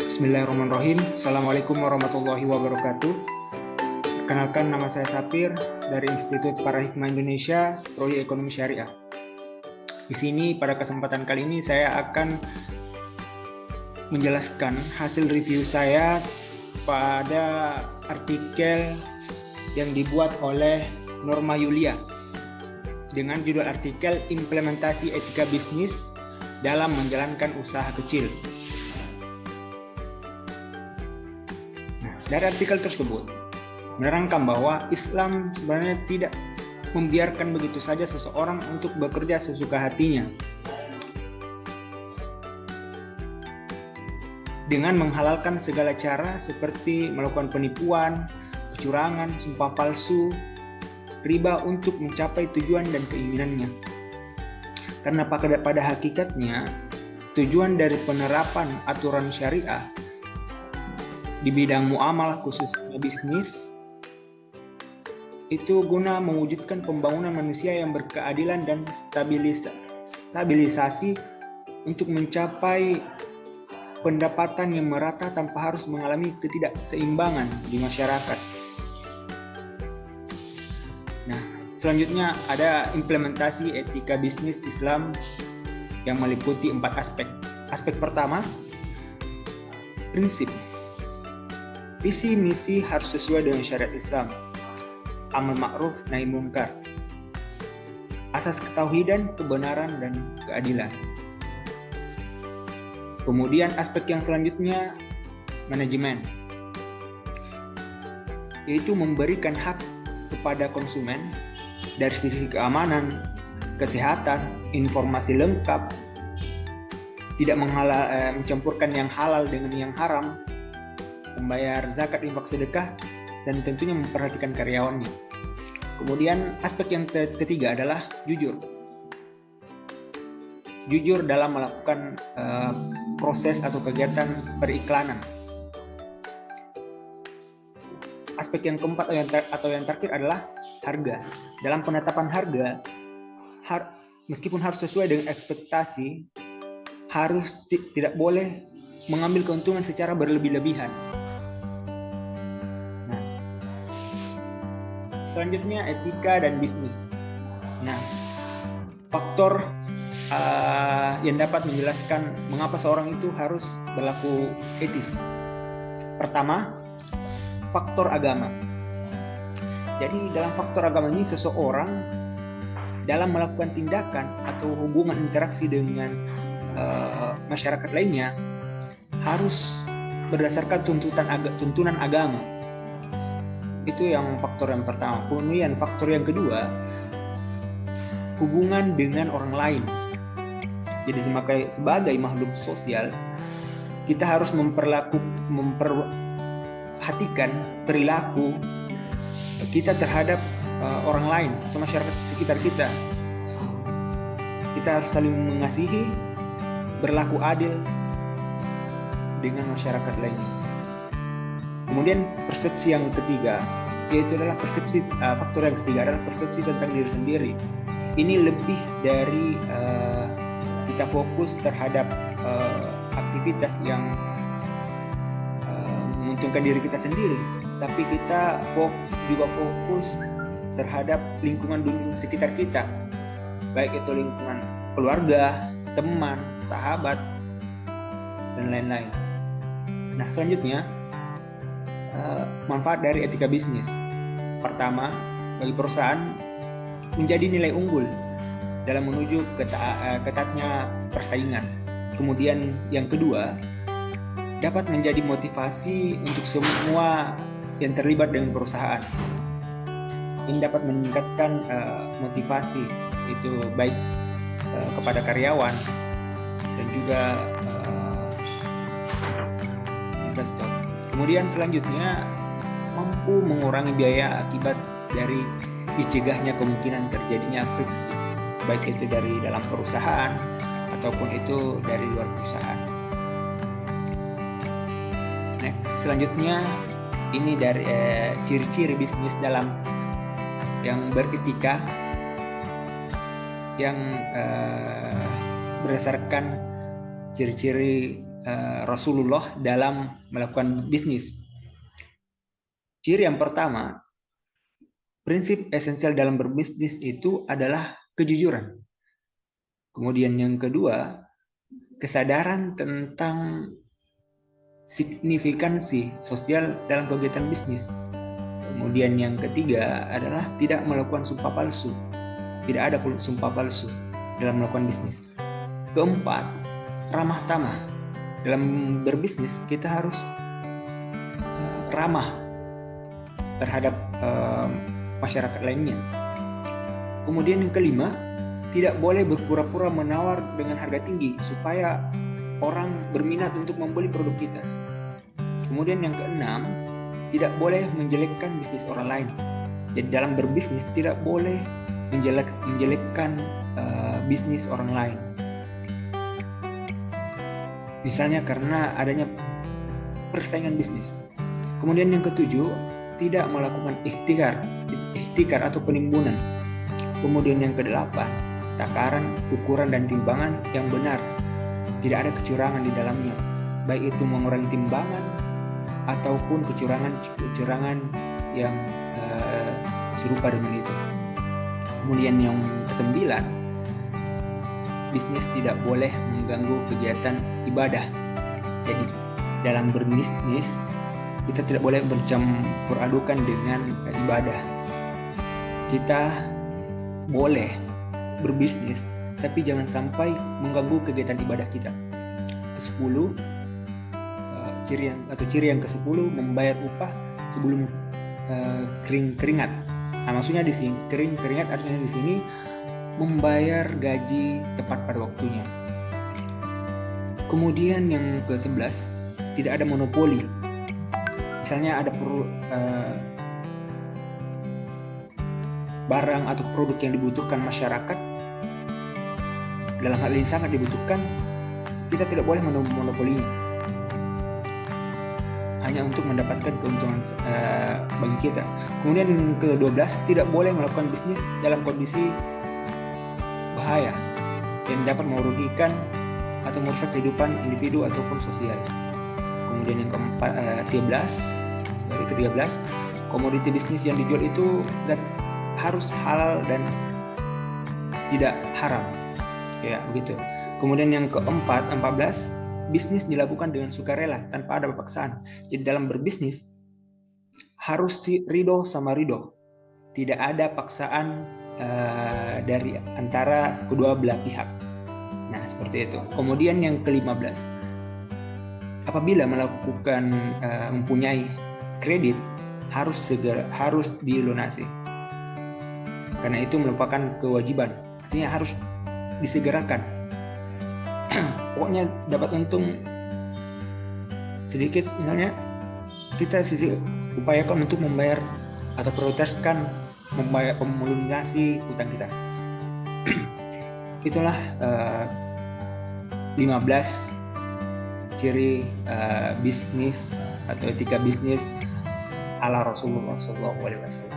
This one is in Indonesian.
Bismillahirrahmanirrahim. Assalamualaikum warahmatullahi wabarakatuh. Perkenalkan, nama saya Sapir dari Institut Para Hikmah Indonesia, Prodi Ekonomi Syariah. Di sini pada kesempatan kali ini saya akan menjelaskan hasil review saya pada artikel yang dibuat oleh Norma Yulia dengan judul artikel Implementasi Etika Bisnis dalam Menjalankan Usaha Kecil. Dari artikel tersebut menerangkan bahwa Islam sebenarnya tidak membiarkan begitu saja seseorang untuk bekerja sesuka hatinya dengan menghalalkan segala cara seperti melakukan penipuan, kecurangan, sumpah palsu, riba untuk mencapai tujuan dan keinginannya. Karena pada hakikatnya tujuan dari penerapan aturan syariah di bidang muamalah khususnya bisnis itu guna mewujudkan pembangunan manusia yang berkeadilan dan stabilisasi untuk mencapai pendapatan yang merata tanpa harus mengalami ketidakseimbangan di masyarakat. Nah, selanjutnya ada implementasi etika bisnis Islam yang meliputi 4 aspek. Aspek pertama, prinsip. Visi misi harus sesuai dengan syariat Islam. Amar ma'ruf nahi mungkar. Asas ketauhidan, kebenaran dan keadilan. Kemudian aspek yang selanjutnya manajemen, yaitu memberikan hak kepada konsumen dari sisi keamanan, kesehatan, informasi lengkap, tidak mencampurkan yang halal dengan yang haram, membayar zakat, infak, sedekah, dan tentunya memperhatikan karyawannya. Kemudian aspek yang ketiga adalah jujur. Jujur dalam melakukan proses atau kegiatan periklanan. Aspek yang keempat atau yang terakhir adalah harga. Dalam penetapan harga, meskipun harus sesuai dengan ekspektasi, tidak boleh mengambil keuntungan secara berlebih-lebihan. Selanjutnya etika dan bisnis. Nah, faktor yang dapat menjelaskan mengapa seorang itu harus berlaku etis. Pertama, faktor agama. Jadi dalam faktor agama ini seseorang dalam melakukan tindakan atau hubungan interaksi dengan masyarakat lainnya harus berdasarkan tuntunan agama. Itu yang faktor yang pertama. Kemudian faktor yang kedua, hubungan dengan orang lain. Jadi sebagai makhluk sosial, kita harus memperhatikan perilaku kita terhadap orang lain atau masyarakat sekitar kita. Kita harus saling mengasihi, berlaku adil dengan masyarakat lainnya. Kemudian persepsi yang ketiga, yaitu adalah faktor yang ketiga adalah persepsi tentang diri sendiri. Ini lebih dari kita fokus terhadap aktivitas yang menguntungkan diri kita sendiri, tapi kita juga fokus terhadap lingkungan sekitar kita, baik itu lingkungan keluarga, teman, sahabat, dan lain-lain. Nah, selanjutnya manfaat dari etika bisnis. Pertama, bagi perusahaan menjadi nilai unggul dalam menuju ketatnya persaingan. Kemudian yang kedua, dapat menjadi motivasi untuk semua yang terlibat dengan perusahaan. Ini dapat meningkatkan motivasi itu baik kepada karyawan dan juga investor. Kemudian selanjutnya mampu mengurangi biaya akibat dari dicegahnya kemungkinan terjadinya friksi, baik itu dari dalam perusahaan ataupun itu dari luar perusahaan. Next, selanjutnya ini dari ciri-ciri bisnis dalam yang beretika yang berdasarkan ciri-ciri Rasulullah dalam melakukan bisnis. Ciri yang pertama, prinsip esensial dalam berbisnis itu adalah kejujuran. Kemudian yang kedua, kesadaran tentang signifikansi sosial dalam kegiatan bisnis. Kemudian yang ketiga adalah tidak melakukan sumpah palsu. Tidak ada sumpah palsu dalam melakukan bisnis. Keempat, ramah tamah. Dalam berbisnis kita harus ramah terhadap masyarakat lainnya. Kemudian yang kelima, tidak boleh berpura-pura menawar dengan harga tinggi supaya orang berminat untuk membeli produk kita. Kemudian yang keenam, tidak boleh menjelekkan bisnis orang lain. Jadi dalam berbisnis tidak boleh menjelekkan bisnis orang lain. Misalnya karena adanya persaingan bisnis. Kemudian yang ketujuh, tidak melakukan ihtikar atau penimbunan. Kemudian yang kedelapan, takaran, ukuran dan timbangan yang benar. Tidak ada kecurangan di dalamnya, baik itu mengurangi timbangan ataupun kecurangan yang serupa dengan itu. Kemudian yang kesembilan, bisnis tidak boleh mengganggu kegiatan ibadah. Jadi dalam berbisnis kita tidak boleh bercampur adukan dengan ibadah. Kita boleh berbisnis, tapi jangan sampai mengganggu kegiatan ibadah kita. Ke-10, ciri yang ke-10, membayar upah sebelum keringat. Nah, maksudnya di sini keringat artinya di sini membayar gaji tepat pada waktunya. Kemudian yang ke-11, tidak ada monopoli. Misalnya ada barang atau produk yang dibutuhkan masyarakat, dalam hal ini sangat dibutuhkan, kita tidak boleh memonopolinya hanya untuk mendapatkan keuntungan bagi kita. Kemudian ke-12, tidak boleh melakukan bisnis dalam kondisi bahaya yang dapat merugikan atau merusak kehidupan individu ataupun sosial. Kemudian yang ke-13, komoditi bisnis yang dijual itu harus halal dan tidak haram, ya begitu. Kemudian yang ke-14, bisnis dilakukan dengan sukarela tanpa ada paksaan. Jadi dalam berbisnis harus ridho sama ridho, tidak ada paksaan dari antara kedua belah pihak. Nah seperti itu. Kemudian yang ke-15, apabila melakukan mempunyai kredit harus dilunasi, karena itu merupakan kewajiban, artinya harus disegerakan. Pokoknya dapat untung sedikit, misalnya kita upayakan untuk membayar atau prioritaskan melunasi hutang kita. Itulah 15 ciri bisnis atau etika bisnis ala Rasulullah SAW.